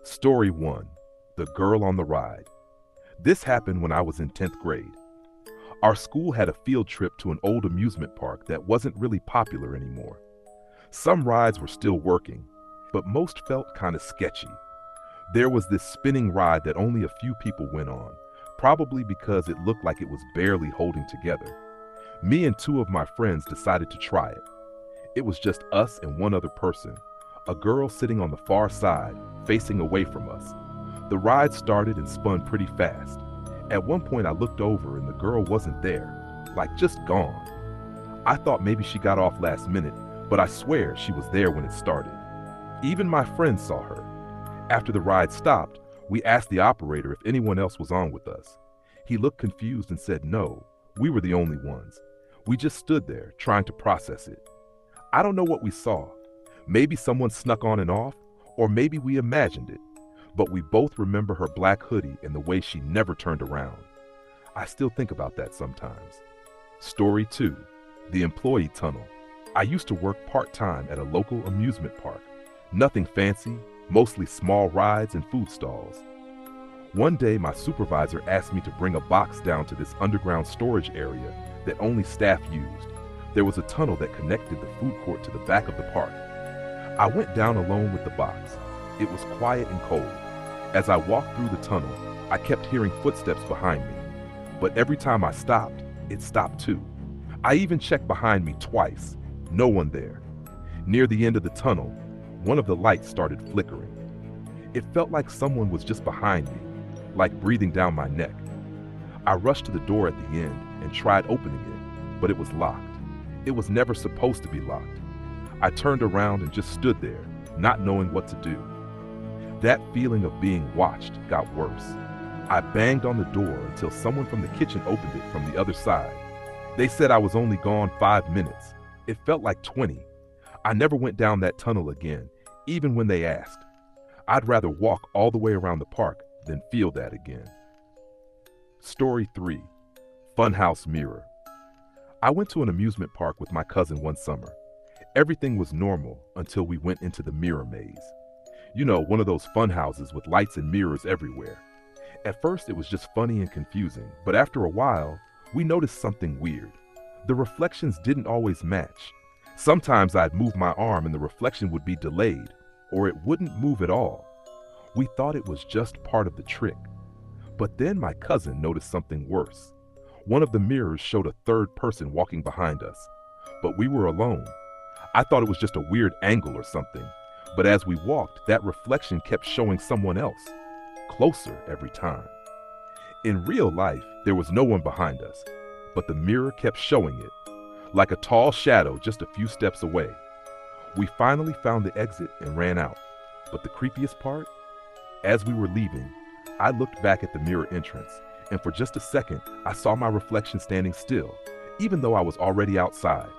Story 1. The Girl on the Ride. This happened when I was in 10th grade. Our school had a field trip to an old amusement park that wasn't really popular anymore. Some rides were still working, but most felt kind of sketchy. There was this spinning ride that only a few people went on, probably because it looked like it was barely holding together. Me and two of my friends decided to try it. It was just us and one other person, a girl sitting on the far side, facing away from us. The ride started and spun pretty fast. At one point I looked over and the girl wasn't there, like just gone. I thought maybe she got off last minute, but I swear she was there when it started. Even my friends saw her. After the ride stopped, we asked the operator if anyone else was on with us. He looked confused and said no, we were the only ones. We just stood there, trying to process it. I don't know what we saw. Maybe someone snuck on and off, or maybe we imagined it. But we both remember her black hoodie and the way she never turned around. I still think about that sometimes. Story 2. The Employee Tunnel. I used to work part-time at a local amusement park. Nothing fancy, mostly small rides and food stalls. One day my supervisor asked me to bring a box down to this underground storage area that only staff used. There was a tunnel that connected the food court to the back of the park. I went down alone with the box. It was quiet and cold. As I walked through the tunnel, I kept hearing footsteps behind me. But every time I stopped, it stopped too. I even checked behind me twice. No one there. Near the end of the tunnel, one of the lights started flickering. It felt like someone was just behind me, like breathing down my neck. I rushed to the door at the end and tried opening it, but it was locked. It was never supposed to be locked. I turned around and just stood there, not knowing what to do. That feeling of being watched got worse. I banged on the door until someone from the kitchen opened it from the other side. They said I was only gone 5 minutes. It felt like 20. I never went down that tunnel again, even when they asked. I'd rather walk all the way around the park than feel that again. Story 3. Funhouse Mirror. I went to an amusement park with my cousin one summer. Everything was normal until we went into the mirror maze. You know, one of those fun houses with lights and mirrors everywhere. At first it was just funny and confusing, but after a while, we noticed something weird. The reflections didn't always match. Sometimes I'd move my arm and the reflection would be delayed, or it wouldn't move at all. We thought it was just part of the trick. But then my cousin noticed something worse. One of the mirrors showed a third person walking behind us, but we were alone. I thought it was just a weird angle or something, but as we walked, that reflection kept showing someone else, closer every time. In real life, there was no one behind us, but the mirror kept showing it, like a tall shadow just a few steps away. We finally found the exit and ran out, but the creepiest part? As we were leaving, I looked back at the mirror entrance, and for just a second, I saw my reflection standing still, even though I was already outside.